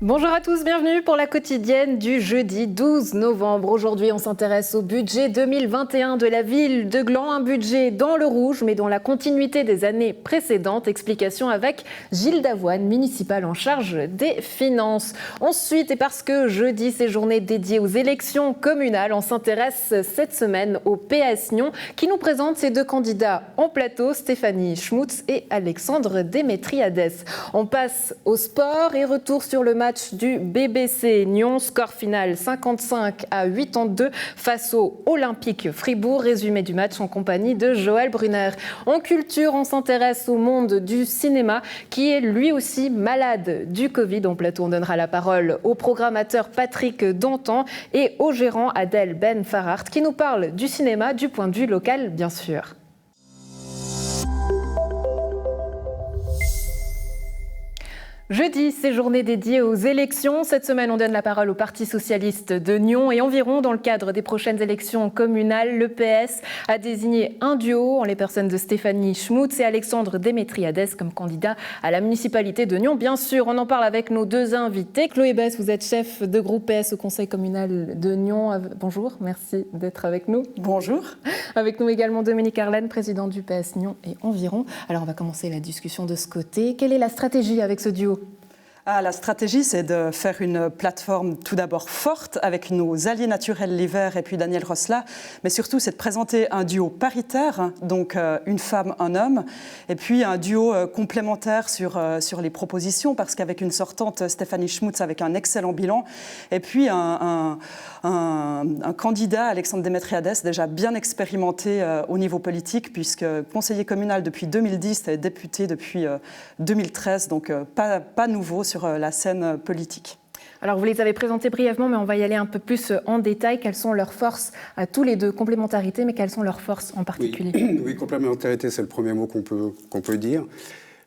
Bonjour à tous, bienvenue pour la quotidienne du jeudi 12 novembre. Aujourd'hui, on s'intéresse au budget 2021 de la ville de Gland, un budget dans le rouge, mais dans la continuité des années précédentes. Explication avec Gilles Davoine, municipal en charge des finances. Ensuite, et parce que jeudi, c'est journée dédiée aux élections communales, on s'intéresse cette semaine au PS Nyon, qui nous présente ses deux candidats en plateau, Stéphanie Schmutz et Alexandre Démétriades. On passe au sport et retour sur le match du BBC Nyon, score final 55-82 face au Olympique Fribourg. Résumé du match en compagnie de Joël Brunner. En culture, on s'intéresse au monde du cinéma qui est lui aussi malade du Covid. En plateau, on donnera la parole au programmateur Patrick Dantan et au gérant Adel Ben Farhart qui nous parle du cinéma du point de vue local, bien sûr. Jeudi, c'est journée dédiée aux élections. Cette semaine, on donne la parole au Parti socialiste de Nyon et environ dans le cadre des prochaines élections communales. Le PS a désigné un duo en les personnes de Stéphanie Schmutz et Alexandre Démétriades comme candidats à la municipalité de Nyon. Bien sûr, on en parle avec nos deux invités. Chloé Bess, vous êtes chef de groupe PS au Conseil communal de Nyon. Bonjour, merci d'être avec nous. Bonjour. Avec nous également Dominique Arlène, président du PS Nyon et environ. Alors, on va commencer la discussion de ce côté. Quelle est la stratégie avec ce duo ? La stratégie, c'est de faire une plateforme tout d'abord forte avec nos alliés naturels, les Verts et puis Daniel Rosla, mais surtout c'est de présenter un duo paritaire, donc une femme, un homme, et puis un duo complémentaire sur les propositions, parce qu'avec une sortante, Stéphanie Schmutz, avec un excellent bilan, et puis un candidat, Alexandre Démétriades, déjà bien expérimenté au niveau politique, puisque conseiller communal depuis 2010 et député depuis 2013, donc pas nouveau sur la scène politique. Alors vous les avez présentés brièvement, mais on va y aller un peu plus en détail. Quelles sont leurs forces à tous les deux? Complémentarité, mais quelles sont leurs forces en particulier? Oui, complémentarité, c'est le premier mot qu'on peut dire.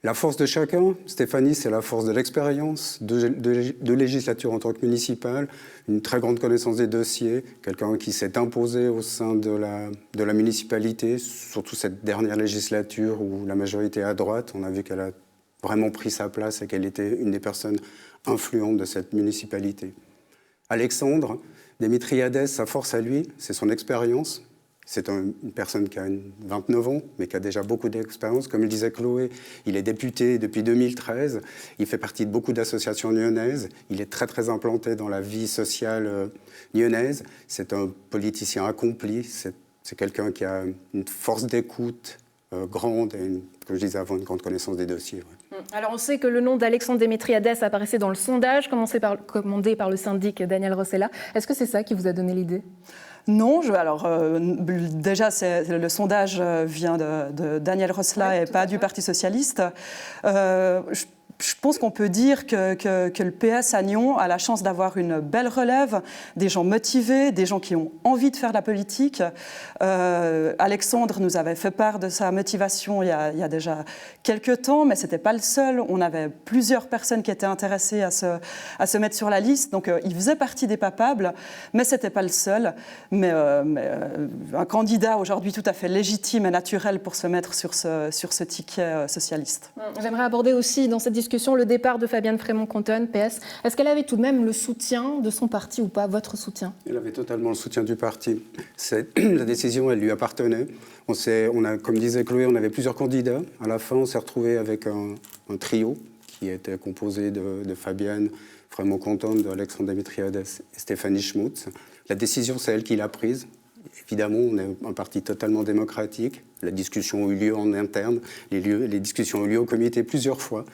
La force de chacun, Stéphanie, c'est la force de l'expérience, de législature en tant que municipale, une très grande connaissance des dossiers, quelqu'un qui s'est imposé au sein de la municipalité, surtout cette dernière législature où la majorité est à droite. On a vu qu'elle a vraiment pris sa place et qu'elle était une des personnes influentes de cette municipalité. Alexandre Démétriades, sa force à lui, c'est son expérience. C'est une personne qui a 29 ans, mais qui a déjà beaucoup d'expérience. Comme le disait Chloé, il est député depuis 2013. Il fait partie de beaucoup d'associations nyonnaises. Il est très, très implanté dans la vie sociale nyonnaise. C'est un politicien accompli. C'est quelqu'un qui a une force d'écoute grande et, comme je disais avant, une grande connaissance des dossiers. Ouais. Alors on sait que le nom d'Alexandre Démétriades apparaissait dans le sondage commandé par le syndic Daniel Rossella. Est-ce que c'est ça qui vous a donné l'idée ? Non, déjà le sondage vient de Daniel Rossella et pas du Parti socialiste. Je pense qu'on peut dire que le PS à Nyon a la chance d'avoir une belle relève, des gens motivés, des gens qui ont envie de faire de la politique. Alexandre nous avait fait part de sa motivation il y a déjà quelques temps, mais ce n'était pas le seul. On avait plusieurs personnes qui étaient intéressées à se mettre sur la liste. Donc il faisait partie des papables, mais ce n'était pas le seul. Mais un candidat aujourd'hui tout à fait légitime et naturel pour se mettre sur ce ticket socialiste. J'aimerais aborder aussi dans cette discussion le départ de Fabienne Frémont-Contonne, PS. Est-ce qu'elle avait tout de même le soutien de son parti ou pas, votre soutien? Elle avait totalement le soutien du parti. La décision, elle lui appartenait. Comme disait Chloé, on avait plusieurs candidats. À la fin, on s'est retrouvé avec un trio qui était composé de Fabienne Frémont-Contonne, d'Alexandre Démétriades et Stéphanie Schmutz. La décision, c'est elle qui l'a prise. Évidemment, on est un parti totalement démocratique. La discussion a eu lieu en interne. Les discussions ont eu lieu au comité plusieurs fois.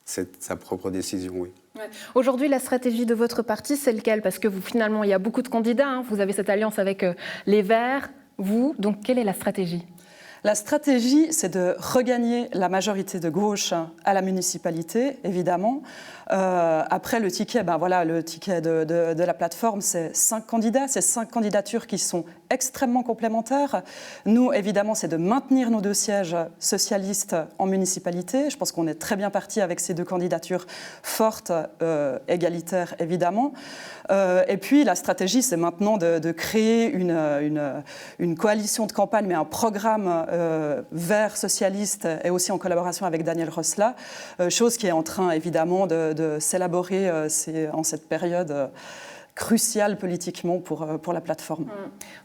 C'est sa propre décision, oui. Ouais. Aujourd'hui, la stratégie de votre parti, c'est lequel? Parce que finalement, il y a beaucoup de candidats. Hein. Vous avez cette alliance avec les Verts, vous. Donc, quelle est la stratégie? La stratégie, c'est de regagner la majorité de gauche à la municipalité, évidemment. Après, le ticket, le ticket de la plateforme, c'est 5 candidats. C'est 5 candidatures qui sont extrêmement complémentaires. Nous, évidemment, c'est de maintenir nos 2 sièges socialistes en municipalité. Je pense qu'on est très bien parti avec ces 2 candidatures fortes, égalitaires, évidemment. Et puis, la stratégie, c'est maintenant de créer une coalition de campagne, mais un programme vert socialiste et aussi en collaboration avec Daniel Rosla, chose qui est en train évidemment de s'élaborer en cette période cruciale politiquement pour la plateforme.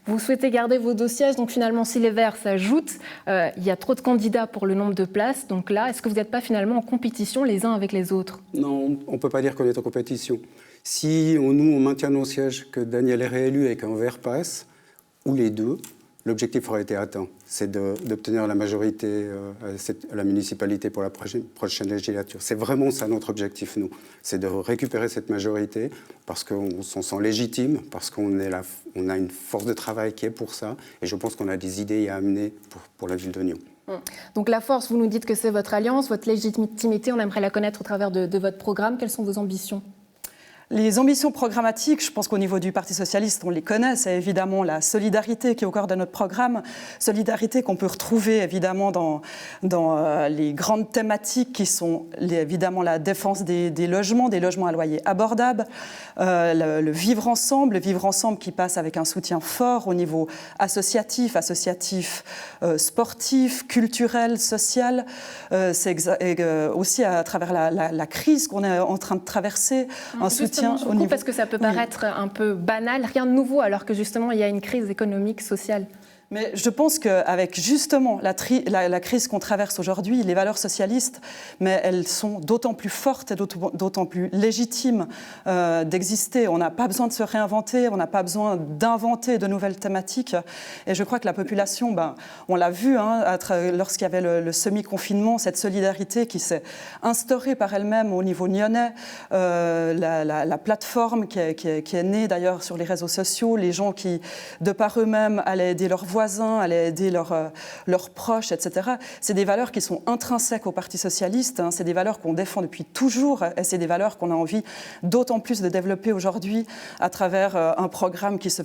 Vous souhaitez garder vos 2 sièges, donc finalement si les Verts s'ajoutent, il y a trop de candidats pour le nombre de places, donc là, est-ce que vous n'êtes pas finalement en compétition les uns avec les autres? Non, on ne peut pas dire qu'on est en compétition. Si on maintient nos sièges, que Daniel est réélu et qu'un Vert passe, ou les deux, l'objectif aurait été atteint. C'est d'obtenir la majorité à la municipalité pour la prochaine législature. C'est vraiment ça notre objectif, nous. C'est de récupérer cette majorité parce qu'on s'en sent légitime, parce qu'on a une force de travail qui est pour ça. Et je pense qu'on a des idées à amener pour la ville de Nyon. Donc la force, vous nous dites que c'est votre alliance, votre légitimité, on aimerait la connaître au travers de votre programme. Quelles sont vos ambitions ? Les ambitions programmatiques, je pense qu'au niveau du Parti socialiste, on les connaît. C'est évidemment la solidarité qui est au cœur de notre programme. Solidarité qu'on peut retrouver évidemment dans les grandes thématiques qui sont évidemment la défense des logements à loyer abordable, le vivre ensemble qui passe avec un soutien fort au niveau associatif, sportif, culturel, social. C'est aussi à travers la crise qu'on est en train de traverser, un soutien au niveau... Parce que ça peut paraître un peu banal, rien de nouveau, alors que justement il y a une crise économique, sociale. Mais je pense qu'avec justement la crise qu'on traverse aujourd'hui, les valeurs socialistes, mais elles sont d'autant plus fortes et d'autant plus légitimes d'exister. On n'a pas besoin de se réinventer, on n'a pas besoin d'inventer de nouvelles thématiques. Et je crois que la population, on l'a vu lorsqu'il y avait le semi-confinement, cette solidarité qui s'est instaurée par elle-même au niveau nyonnais, la plateforme qui est née d'ailleurs sur les réseaux sociaux, les gens qui, de par eux-mêmes, allaient aider leurs voisins, allaient aider leurs proches, etc. C'est des valeurs qui sont intrinsèques au Parti socialiste, c'est des valeurs qu'on défend depuis toujours et c'est des valeurs qu'on a envie d'autant plus de développer aujourd'hui à travers un programme qui se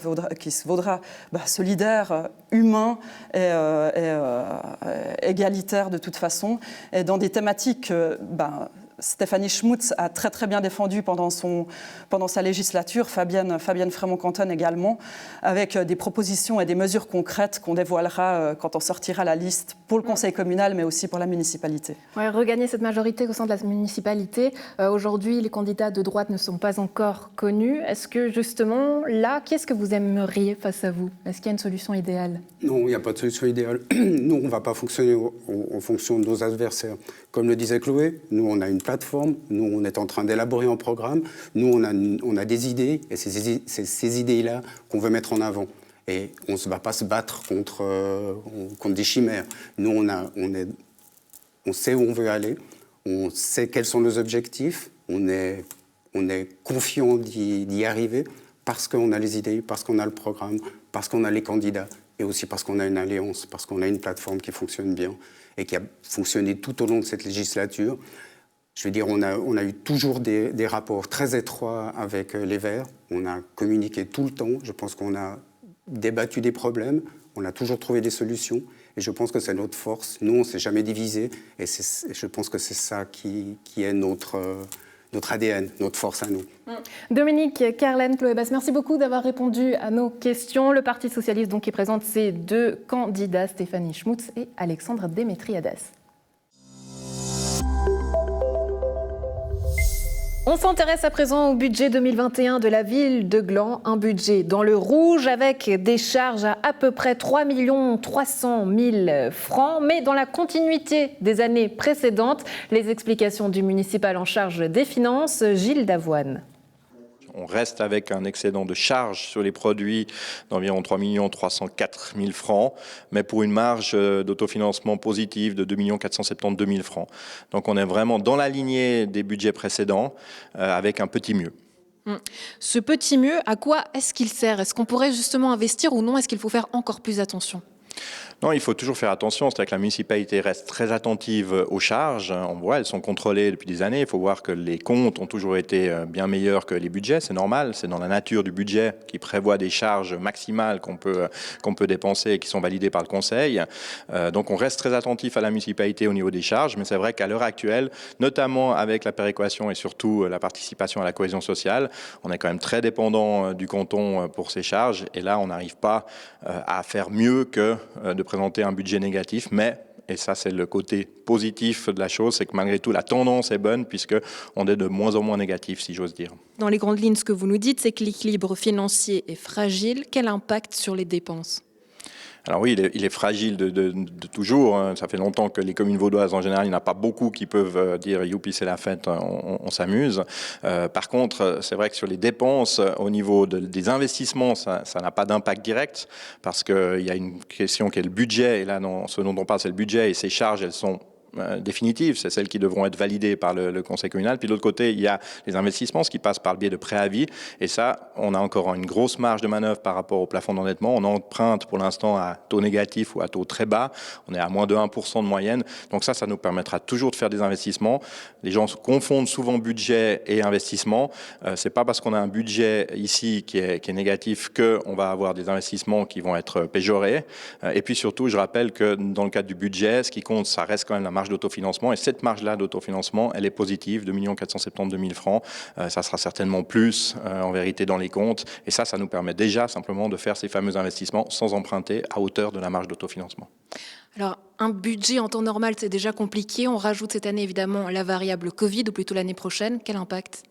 vaudra solidaire, humain et égalitaire de toute façon, et dans des thématiques Stéphanie Schmutz a très très bien défendu pendant sa législature, Fabienne Frémont-Canton également, avec des propositions et des mesures concrètes qu'on dévoilera quand on sortira la liste pour le conseil communal, mais aussi pour la municipalité. Ouais, regagner cette majorité au sein de la municipalité. Aujourd'hui, les candidats de droite ne sont pas encore connus. Est-ce que justement, là, qu'est-ce que vous aimeriez face à vous? Est-ce qu'il y a une solution idéale? Non, il n'y a pas de solution idéale. Nous, on ne va pas fonctionner en fonction de nos adversaires. Comme le disait Chloé, nous, on a une plateforme, nous, on est en train d'élaborer un programme, nous, on a des idées, et c'est ces idées-là qu'on veut mettre en avant. Et on ne va pas se battre contre des chimères. Nous, on sait où on veut aller, on sait quels sont nos objectifs, on est confiant d'y arriver parce qu'on a les idées, parce qu'on a le programme, parce qu'on a les candidats, et aussi parce qu'on a une alliance, parce qu'on a une plateforme qui fonctionne bien et qui a fonctionné tout au long de cette législature. Je veux dire, on a eu toujours des rapports très étroits avec les Verts. On a communiqué tout le temps. Je pense qu'on a débattu des problèmes. On a toujours trouvé des solutions. Et je pense que c'est notre force. Nous, on ne s'est jamais divisé. Et je pense que c'est ça qui est notre ADN, notre force à nous. Dominique, Carlène, Chloé Basse, merci beaucoup d'avoir répondu à nos questions. Le Parti socialiste donc, qui présente ses 2 candidats, Stéphanie Schmutz et Alexandre Démétriades. On s'intéresse à présent au budget 2021 de la ville de Gland, un budget dans le rouge avec des charges à peu près 3 300 000 francs, mais dans la continuité des années précédentes. Les explications du municipal en charge des finances, Gilles Davoine. On reste avec un excédent de charges sur les produits d'environ 3 304 000 francs, mais pour une marge d'autofinancement positive de 2 472 000 francs. Donc on est vraiment dans la lignée des budgets précédents, avec un petit mieux. Ce petit mieux, à quoi est-ce qu'il sert? Est-ce qu'on pourrait justement investir ou non? Est-ce qu'il faut faire encore plus attention? Non, il faut toujours faire attention, c'est-à-dire que la municipalité reste très attentive aux charges. On voit, elles sont contrôlées depuis des années. Il faut voir que les comptes ont toujours été bien meilleurs que les budgets, c'est normal. C'est dans la nature du budget qui prévoit des charges maximales qu'on peut dépenser et qui sont validées par le conseil. Donc on reste très attentif à la municipalité au niveau des charges, mais c'est vrai qu'à l'heure actuelle, notamment avec la péréquation et surtout la participation à la cohésion sociale, on est quand même très dépendant du canton pour ces charges. Et là, on n'arrive pas à faire mieux que de présenter un budget négatif, mais, et ça c'est le côté positif de la chose, c'est que malgré tout la tendance est bonne puisqu'on est de moins en moins négatif, si j'ose dire. Dans les grandes lignes, ce que vous nous dites, c'est que l'équilibre financier est fragile. Quel impact sur les dépenses ? Alors oui, il est fragile de toujours. Ça fait longtemps que les communes vaudoises, en général, il n'y en a pas beaucoup qui peuvent dire « youpi, c'est la fête, on s'amuse ». Par contre, c'est vrai que sur les dépenses, au niveau des investissements, ça n'a pas d'impact direct parce qu'il y a une question qui est le budget. Et là, ce dont on parle, c'est le budget et ces charges, elles sont définitives, c'est celles qui devront être validées par le conseil communal. Puis de l'autre côté, il y a les investissements, ce qui passe par le biais de préavis. Et ça, on a encore une grosse marge de manœuvre par rapport au plafond d'endettement. On emprunte pour l'instant à taux négatif ou à taux très bas. On est à moins de 1% de moyenne. Donc ça nous permettra toujours de faire des investissements. Les gens confondent souvent budget et investissement. C'est pas parce qu'on a un budget ici qui est négatif qu'on va avoir des investissements qui vont être péjorés. Et puis surtout, je rappelle que dans le cadre du budget, ce qui compte, ça reste quand même la marge d'autofinancement. Et cette marge-là d'autofinancement, elle est positive, 2 472 000 francs. Ça sera certainement plus, en vérité, dans les comptes. Et ça nous permet déjà simplement de faire ces fameux investissements sans emprunter à hauteur de la marge d'autofinancement. Alors, un budget en temps normal, c'est déjà compliqué. On rajoute cette année, évidemment, la variable Covid, ou plutôt l'année prochaine. Quel impact ?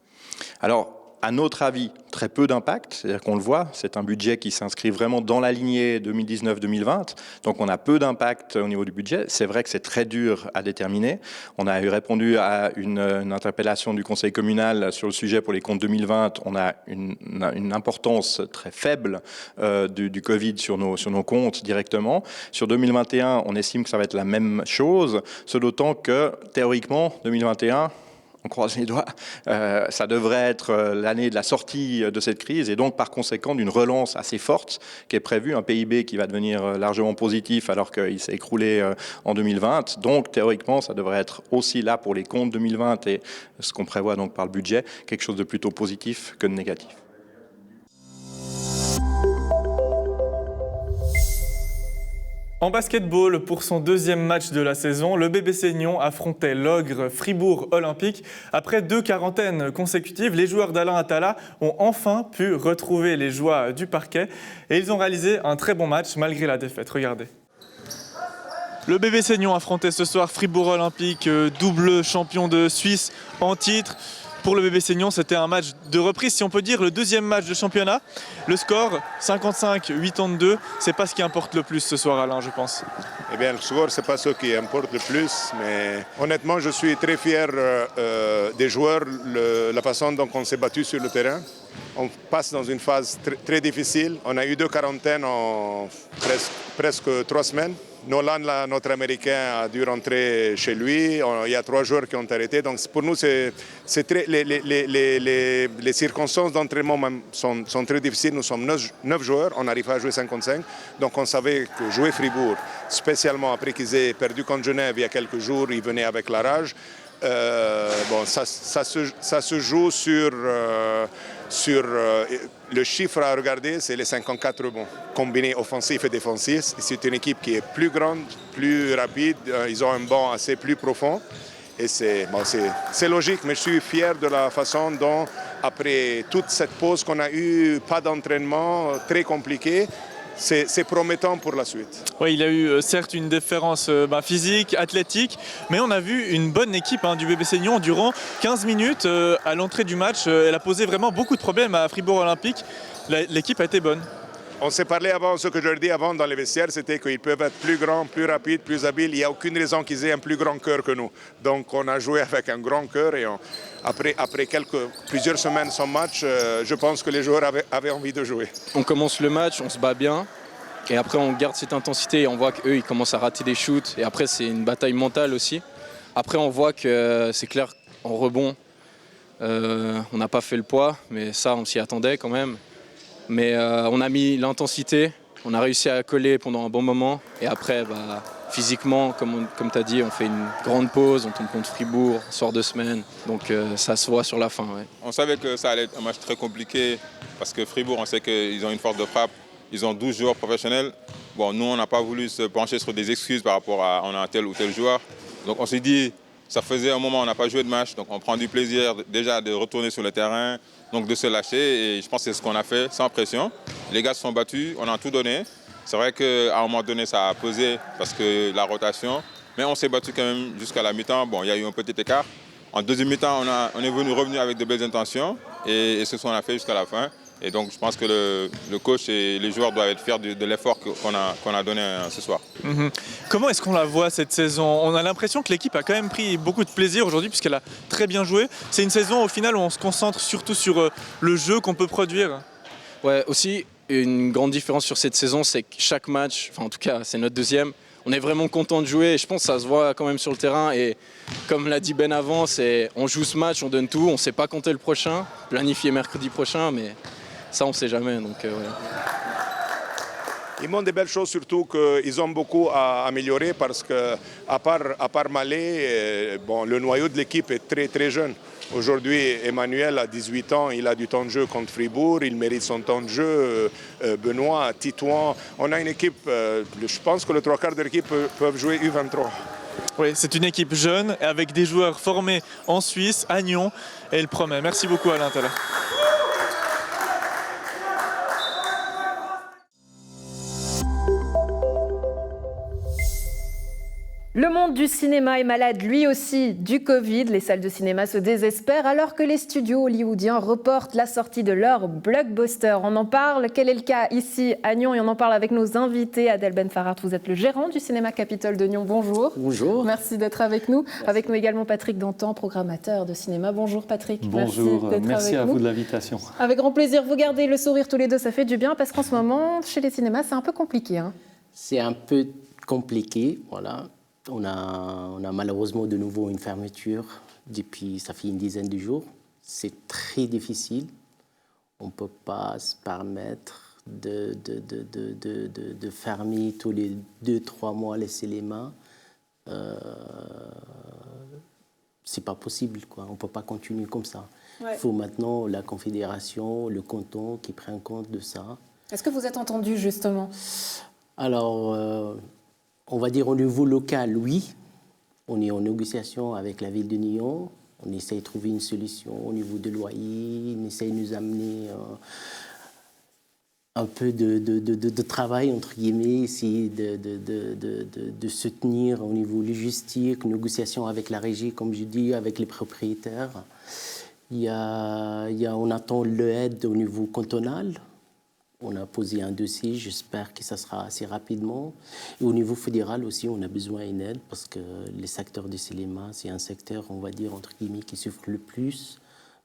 Alors, à notre avis, très peu d'impact, c'est-à-dire qu'on le voit, c'est un budget qui s'inscrit vraiment dans la lignée 2019-2020, donc on a peu d'impact au niveau du budget. C'est vrai que c'est très dur à déterminer. On a répondu à une interpellation du conseil communal sur le sujet pour les comptes 2020. On a une importance très faible du Covid sur nos comptes directement. Sur 2021, on estime que ça va être la même chose, ce d'autant que théoriquement, 2021, on croise les doigts, ça devrait être l'année de la sortie de cette crise et donc par conséquent d'une relance assez forte qui est prévue, un PIB qui va devenir largement positif alors qu'il s'est écroulé en 2020. Donc théoriquement, ça devrait être aussi là pour les comptes 2020 et ce qu'on prévoit donc par le budget, quelque chose de plutôt positif que de négatif. En basketball, pour son deuxième match de la saison, le BBC Nyon affrontait l'ogre Fribourg Olympique. Après 2 quarantaines consécutives, les joueurs d'Alain Attala ont enfin pu retrouver les joies du parquet et ils ont réalisé un très bon match malgré la défaite. Regardez. Le BBC Nyon affrontait ce soir Fribourg Olympique, double champion de Suisse en titre. Pour le BBC Nyon, c'était un match de reprise, si on peut dire, le deuxième match de championnat. Le score, 55-82, c'est pas ce qui importe le plus ce soir, Alain, je pense. Eh bien, le score, c'est pas ce qui importe le plus, mais honnêtement, je suis très fier des joueurs, la façon dont on s'est battu sur le terrain. On passe dans une phase très difficile. On a eu 2 quarantaines en presque 3 semaines. Nolan, notre Américain, a dû rentrer chez lui. Il y a 3 joueurs qui ont arrêté. Donc pour nous, les circonstances d'entraînement sont très difficiles. Nous sommes 9 joueurs, on n'arrive pas à jouer 55. Donc on savait que jouer Fribourg, spécialement après qu'ils aient perdu contre Genève il y a quelques jours, ils venaient avec la rage. Ça se joue sur le chiffre à regarder, c'est les 54 rebonds, combinés offensifs et défensifs. C'est une équipe qui est plus grande, plus rapide, ils ont un banc assez plus profond. Et c'est logique, mais je suis fier de la façon dont, après toute cette pause qu'on a eue, pas d'entraînement, très compliqué, c'est promettant pour la suite. Oui, il y a eu certes une différence physique, athlétique, mais on a vu une bonne équipe du BBC Nyon durant 15 minutes. À l'entrée du match, elle a posé vraiment beaucoup de problèmes à Fribourg Olympique. L'équipe a été bonne. On s'est parlé avant, ce que je leur dis avant dans les vestiaires, c'était qu'ils peuvent être plus grands, plus rapides, plus habiles. Il n'y a aucune raison qu'ils aient un plus grand cœur que nous. Donc on a joué avec un grand cœur et après plusieurs semaines sans match, je pense que les joueurs avaient envie de jouer. On commence le match, on se bat bien et après on garde cette intensité et on voit qu'eux ils commencent à rater des shoots et après c'est une bataille mentale aussi. Après on voit que c'est clair, en rebond, on n'a pas fait le poids, mais ça on s'y attendait quand même. Mais on a mis l'intensité, on a réussi à coller pendant un bon moment. Et après, physiquement, comme tu as dit, on fait une grande pause, on tombe contre Fribourg, sort de semaine. Donc ça se voit sur la fin. Ouais. On savait que ça allait être un match très compliqué parce que Fribourg, on sait qu'ils ont une force de frappe. Ils ont 12 joueurs professionnels. Bon, nous, on n'a pas voulu se pencher sur des excuses par rapport à on a un tel ou tel joueur. Donc on s'est dit, ça faisait un moment, on n'a pas joué de match. Donc on prend du plaisir déjà de retourner sur le terrain. Donc de se lâcher et je pense que c'est ce qu'on a fait sans pression. Les gars se sont battus, on a tout donné C'est vrai qu'à un moment donné, ça a pesé parce que la rotation, mais on s'est battu quand même jusqu'à la mi-temps. Bon, il y a eu un petit écart. En deuxième mi-temps, on est revenu avec de belles intentions et c'est ce qu'on a fait jusqu'à la fin. Et donc, je pense que le coach et les joueurs doivent être fiers de l'effort qu'on a donné ce soir. Comment est-ce qu'on la voit cette saison? On a l'impression que l'équipe a quand même pris beaucoup de plaisir aujourd'hui puisqu'elle a très bien joué. C'est une saison au final où on se concentre surtout sur le jeu qu'on peut produire. Ouais, aussi, une grande différence sur cette saison, c'est que chaque match, enfin en tout cas c'est notre deuxième, on est vraiment content de jouer et je pense que ça se voit quand même sur le terrain. Et comme l'a dit Ben avant, on joue ce match, on donne tout, on ne sait pas compter le prochain, planifier mercredi prochain, mais ça on ne sait jamais. Donc, ouais. Ils montrent des belles choses, surtout qu'ils ont beaucoup à améliorer parce qu'à part Malé, le noyau de l'équipe est très très jeune. Aujourd'hui, Emmanuel a 18 ans, il a du temps de jeu contre Fribourg, il mérite son temps de jeu. Benoît, Titouan, on a une équipe, je pense que le 3/4 de l'équipe peuvent jouer U23. Oui, c'est une équipe jeune avec des joueurs formés en Suisse, à Nyon, et elle promet. Merci beaucoup Alain Tala. Le monde du cinéma est malade lui aussi du Covid. Les salles de cinéma se désespèrent alors que les studios hollywoodiens reportent la sortie de leur blockbuster. On en parle, quel est le cas ici à Nyon, et on en parle avec nos invités. Adèle Benfarhat, vous êtes le gérant du cinéma Capitole de Nyon. Bonjour. Bonjour. Merci d'être avec nous. Merci. Avec nous également Patrick Dantan, programmateur de cinéma. Bonjour Patrick. Bonjour, merci à vous de l'invitation. Avec grand plaisir, vous gardez le sourire tous les deux, ça fait du bien parce qu'en ce moment, chez les cinémas, c'est un peu compliqué. C'est un peu compliqué, voilà. On a malheureusement de nouveau une fermeture depuis, ça fait une dizaine de jours. C'est très difficile. On ne peut pas se permettre de fermer tous les 2-3 mois les cinémas. C'est pas possible, quoi. On ne peut pas continuer comme ça. Ouais. Il faut maintenant la Confédération, le canton qui prennent compte de ça. Est-ce que vous êtes entendu justement? Alors, on va dire au niveau local, oui. On est en négociation avec la ville de Nyon. On essaie de trouver une solution au niveau de loyer. On essaie de nous amener un peu de travail, entre guillemets, essayer de soutenir au niveau logistique, négociation avec la régie, comme je dis, avec les propriétaires. On attend l'aide au niveau cantonal. On a posé un dossier, j'espère que ça sera assez rapidement. Et au niveau fédéral aussi, on a besoin d'une aide parce que le secteur du cinéma, c'est un secteur, on va dire, entre guillemets, qui souffre le plus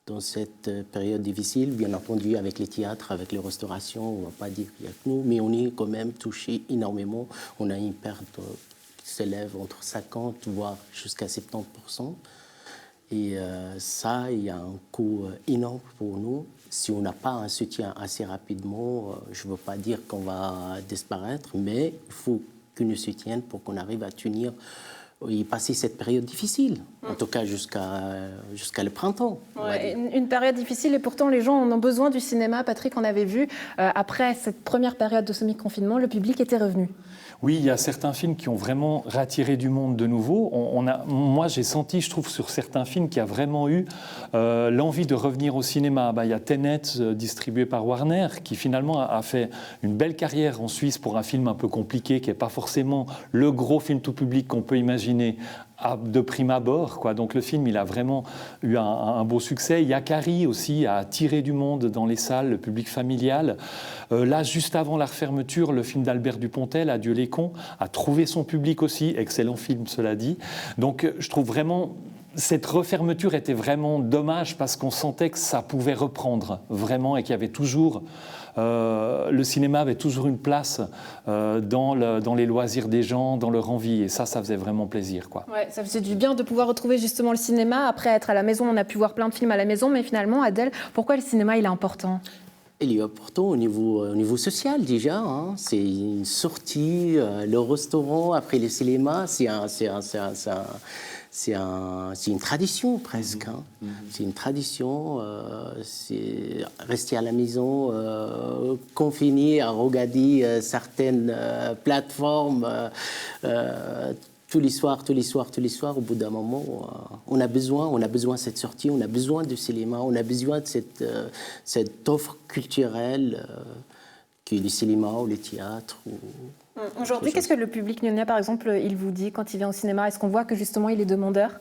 dans cette période difficile. Bien entendu, avec les théâtres, avec les restaurations, on ne va pas dire qu'il n'y a que nous, mais on est quand même touché énormément. On a une perte qui s'élève entre 50 voire jusqu'à 70%. Et ça, il y a un coût énorme pour nous. Si on n'a pas un soutien assez rapidement, je ne veux pas dire qu'on va disparaître, mais il faut qu'ils nous soutiennent pour qu'on arrive à tenir et passer cette période difficile, en tout cas jusqu'à le printemps. Ouais, une période difficile et pourtant les gens en ont besoin du cinéma. Patrick, on avait vu, après cette première période de semi-confinement, le public était revenu. Oui, il y a certains films qui ont vraiment rattiré du monde de nouveau. Moi, j'ai senti, je trouve, sur certains films qu'il y a vraiment eu l'envie de revenir au cinéma. Il y a Tenet, distribué par Warner, qui finalement a fait une belle carrière en Suisse pour un film un peu compliqué, qui n'est pas forcément le gros film tout public qu'on peut imaginer de prime abord, quoi. Donc le film, il a vraiment eu un beau succès. Yakari aussi a attiré du monde dans les salles, le public familial. Là, juste avant la fermeture, le film d'Albert Dupontel, Adieu les cons, a trouvé son public aussi. Excellent film, cela dit. Donc je trouve vraiment... Cette refermeture était vraiment dommage parce qu'on sentait que ça pouvait reprendre vraiment et qu'il y avait toujours... le cinéma avait toujours une place dans les loisirs des gens, dans leur envie, et ça faisait vraiment plaisir, quoi. Ouais, ça faisait du bien de pouvoir retrouver justement le cinéma. Après être à la maison, on a pu voir plein de films à la maison, mais finalement, Adèle, pourquoi le cinéma il est important? Il est important au niveau social déjà, hein. C'est une sortie, le restaurant après le cinéma, c'est une tradition presque. Hein. C'est une tradition. C'est rester à la maison, confiné à regarder certaines plateformes tous les soirs. Au bout d'un moment, on a besoin de cette sortie, on a besoin de cinéma, on a besoin de cette offre culturelle que le cinéma ou le théâtre. Aujourd'hui, qu'est-ce que le public lyonnais, par exemple, il vous dit quand il vient au cinéma? Est-ce qu'on voit que justement il est demandeur?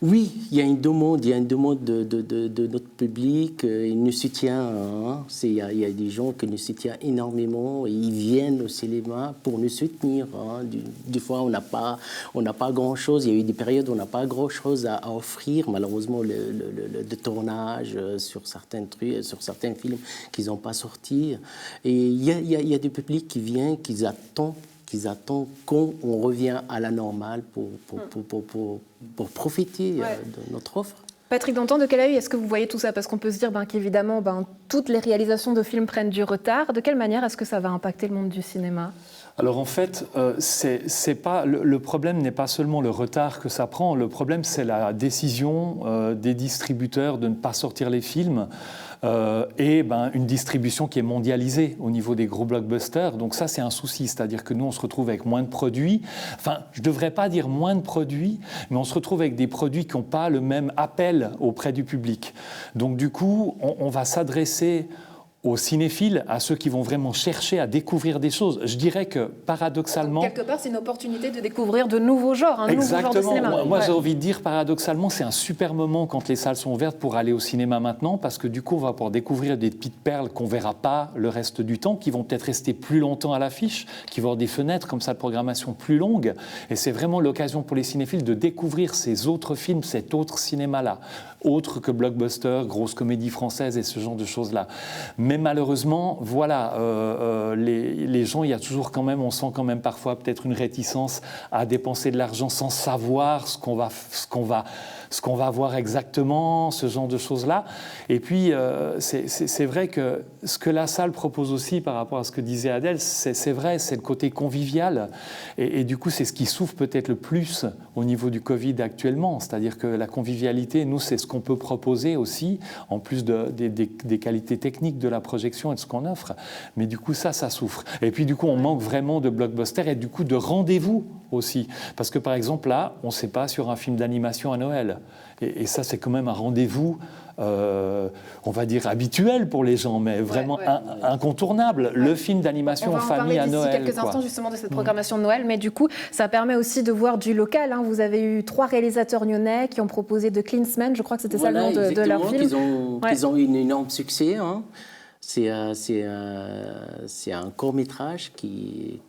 Oui, il y a une demande de notre public. Il nous soutient. Hein. Il y a des gens qui nous soutiennent énormément. Et ils viennent au cinéma pour nous soutenir. Hein. Des fois, on n'a pas grand-chose. Il y a eu des périodes où on n'a pas grand-chose à offrir. Malheureusement, le tournage sur certains trucs, sur certains films qu'ils n'ont pas sortis. Et il y a des publics qui viennent, qui attendent qu'on revient à la normale pour profiter de notre offre. Patrick Dantan, de quel œil est-ce que vous voyez tout ça? Parce qu'on peut se dire qu'évidemment, toutes les réalisations de films prennent du retard. De quelle manière est-ce que ça va impacter le monde du cinéma? Alors en fait, c'est pas, le problème n'est pas seulement le retard que ça prend, le problème c'est la décision des distributeurs de ne pas sortir les films. Et une distribution qui est mondialisée au niveau des gros blockbusters. Donc ça, c'est un souci. C'est-à-dire que nous, on se retrouve avec moins de produits. Enfin, je ne devrais pas dire moins de produits, mais on se retrouve avec des produits qui n'ont pas le même appel auprès du public. Donc du coup, on va s'adresser aux cinéphiles, à ceux qui vont vraiment chercher à découvrir des choses. Je dirais que, paradoxalement... Quelque part, c'est une opportunité de découvrir de nouveaux genres, nouveau genre de cinéma. Moi, j'ai envie de dire, paradoxalement, c'est un super moment quand les salles sont ouvertes pour aller au cinéma maintenant, parce que du coup, on va pouvoir découvrir des petites perles qu'on ne verra pas le reste du temps, qui vont peut-être rester plus longtemps à l'affiche, qui vont avoir des fenêtres comme ça de programmation plus longues. Et c'est vraiment l'occasion pour les cinéphiles de découvrir ces autres films, cet autre cinéma-là, autre que blockbuster, grosse comédie française et ce genre de choses-là. Mais malheureusement, voilà, les gens, il y a toujours quand même, on sent quand même parfois peut-être une réticence à dépenser de l'argent sans savoir ce qu'on va voir exactement, ce genre de choses-là. Et puis, c'est vrai que ce que la salle propose aussi par rapport à ce que disait Adèle, c'est vrai, c'est le côté convivial. Et du coup, c'est ce qui souffre peut-être le plus au niveau du Covid actuellement. C'est-à-dire que la convivialité, nous, c'est ce qu'on peut proposer aussi, en plus des qualités techniques de la projection et de ce qu'on offre. Mais du coup, ça souffre. Et puis, du coup, on manque vraiment de blockbusters et du coup, de rendez-vous aussi. Parce que, par exemple, là, on ne sait pas sur un film d'animation à Noël. Et ça, c'est quand même un rendez-vous, on va dire, habituel pour les gens, mais vraiment incontournable. Le film d'animation en famille à Noël. On va en parler d'ici quelques instants, justement, de cette programmation de Noël. Mais du coup, ça permet aussi de voir du local. Hein. Vous avez eu 3 réalisateurs nyonnais qui ont proposé The Klinsman, je crois que c'était ça le nom de leur film. Ils ont eu un énorme succès. Hein. C'est un court-métrage qui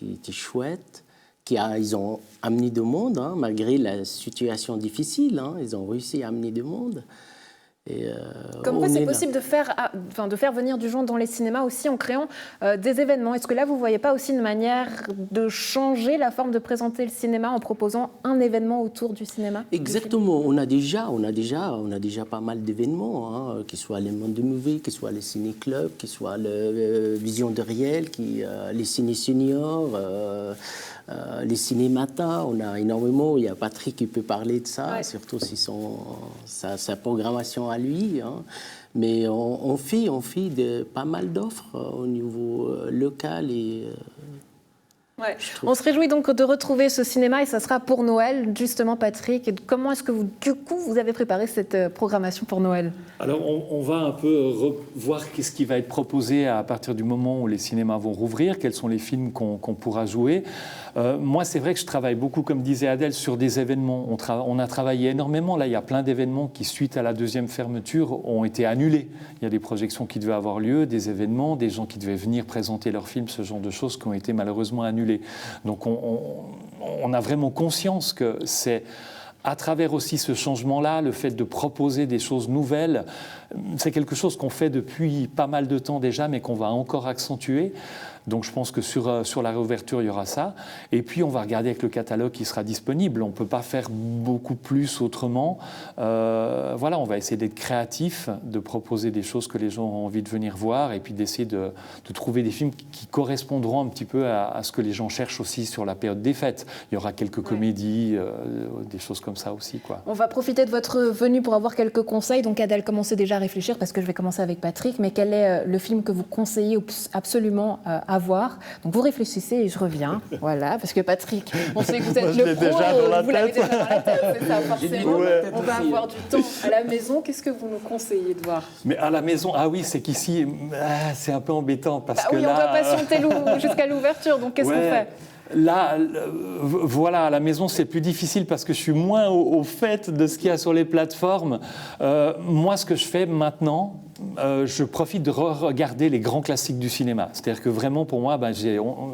était chouette. Ils ont amené du monde, hein, malgré la situation difficile. Hein, ils ont réussi à amener du monde. Comme quoi, c'est possible de faire venir du genre dans les cinémas aussi en créant des événements. Est-ce que là, vous ne voyez pas aussi une manière de changer la forme de présenter le cinéma en proposant un événement autour du cinéma? Exactement. On a déjà pas mal d'événements, hein, qu'ils soient les Mondes de Movie, qu'ils soient les ciné-clubs, qu'ils soient le Vision de Réel, les ciné-seniors, les cinématins. On a énormément. Il y a Patrick qui peut parler de ça, surtout si sa programmation à lui. Hein. Mais on fait pas mal d'offres au niveau local et... On se réjouit donc de retrouver ce cinéma et ça sera pour Noël, justement, Patrick. Et comment est-ce que vous avez préparé cette programmation pour Noël? Alors, on va un peu voir qu'est-ce qui va être proposé à partir du moment où les cinémas vont rouvrir, quels sont les films qu'on pourra jouer. Moi, c'est vrai que je travaille beaucoup, comme disait Adèle, sur des événements. On a travaillé énormément. Là, il y a plein d'événements qui, suite à la deuxième fermeture, ont été annulés. Il y a des projections qui devaient avoir lieu, des événements, des gens qui devaient venir présenter leurs films, ce genre de choses qui ont été malheureusement annulées. Donc on a vraiment conscience que c'est à travers aussi ce changement-là, le fait de proposer des choses nouvelles, c'est quelque chose qu'on fait depuis pas mal de temps déjà, mais qu'on va encore accentuer. Donc je pense que sur la réouverture, il y aura ça. Et puis on va regarder avec le catalogue qui sera disponible. On ne peut pas faire beaucoup plus autrement. Voilà, on va essayer d'être créatif, de proposer des choses que les gens ont envie de venir voir et puis d'essayer de trouver des films qui correspondront un petit peu à ce que les gens cherchent aussi sur la période des fêtes. Il y aura quelques comédies, des choses comme ça aussi, quoi. On va profiter de votre venue pour avoir quelques conseils. Donc Adèle, commencez déjà à réfléchir parce que je vais commencer avec Patrick. Mais quel est le film que vous conseillez absolument à à voir. Donc vous réfléchissez et je reviens. Voilà, parce que Patrick, on sait que vous êtes Moi, je le l'ai pro, déjà dans la vous l'avez tête. déjà dans la tête, c'est ça, forcément. Ouais. On va avoir du temps à la maison. Qu'est-ce que vous nous conseillez de voir? Mais à la maison, ah oui, c'est qu'ici, c'est un peu embêtant parce Bah que oui, là, on doit patienter jusqu'à l'ouverture, donc qu'est-ce qu'on fait? Là, voilà, à la maison, c'est plus difficile parce que je suis moins au fait de ce qu'il y a sur les plateformes. Moi, ce que je fais maintenant, je profite de regarder les grands classiques du cinéma. C'est-à-dire que vraiment, pour moi,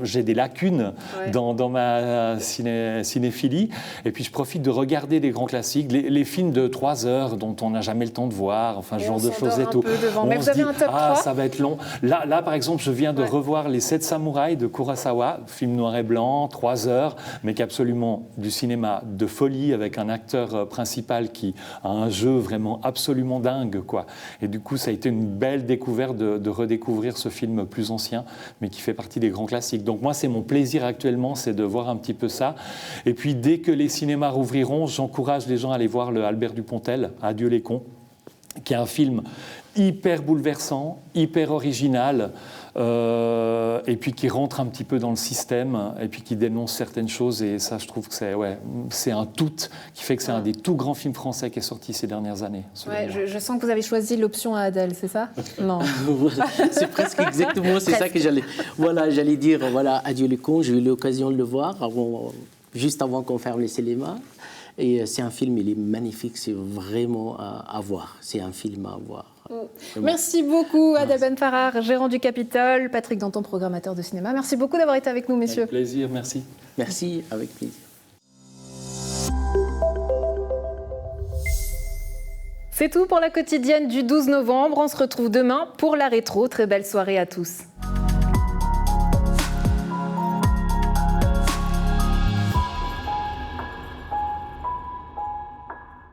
j'ai des lacunes dans ma cinéphilie. Et puis, je profite de regarder des grands classiques, les films de 3 heures dont on n'a jamais le temps de voir, enfin, ce genre de choses et tout. Mais vous avez un top 3 ? Ça va être long. Là, par exemple, je viens de revoir Les 7 samouraïs de Kurosawa, film noir et blanc, 3 heures, mais qui est absolument du cinéma de folie, avec un acteur principal qui a un jeu vraiment absolument dingue, quoi. Et du coup, ça a été une belle découverte de redécouvrir ce film plus ancien, mais qui fait partie des grands classiques. Donc moi, c'est mon plaisir actuellement, c'est de voir un petit peu ça. Et puis, dès que les cinémas rouvriront, j'encourage les gens à aller voir le Albert Dupontel, Adieu les cons, qui est un film hyper bouleversant, hyper original, et puis qui rentre un petit peu dans le système, et puis qui dénonce certaines choses, et ça, je trouve que c'est un tout qui fait que c'est un des tout grands films français qui est sorti ces dernières années. Ouais, je sens que vous avez choisi l'option à Adèle, c'est ça? Non. C'est presque exactement, c'est ça que j'allais dire. Voilà, Adieu les cons, j'ai eu l'occasion de le voir juste avant qu'on ferme les cinémas. Et c'est un film, il est magnifique, c'est vraiment à voir. C'est un film à voir. Merci beaucoup, Adèle Ben-Farrar, gérant du Capitole, Patrick Danton, programmateur de cinéma. Merci beaucoup d'avoir été avec nous, messieurs. Avec plaisir, merci. Merci, avec plaisir. C'est tout pour la quotidienne du 12 novembre. On se retrouve demain pour la rétro. Très belle soirée à tous.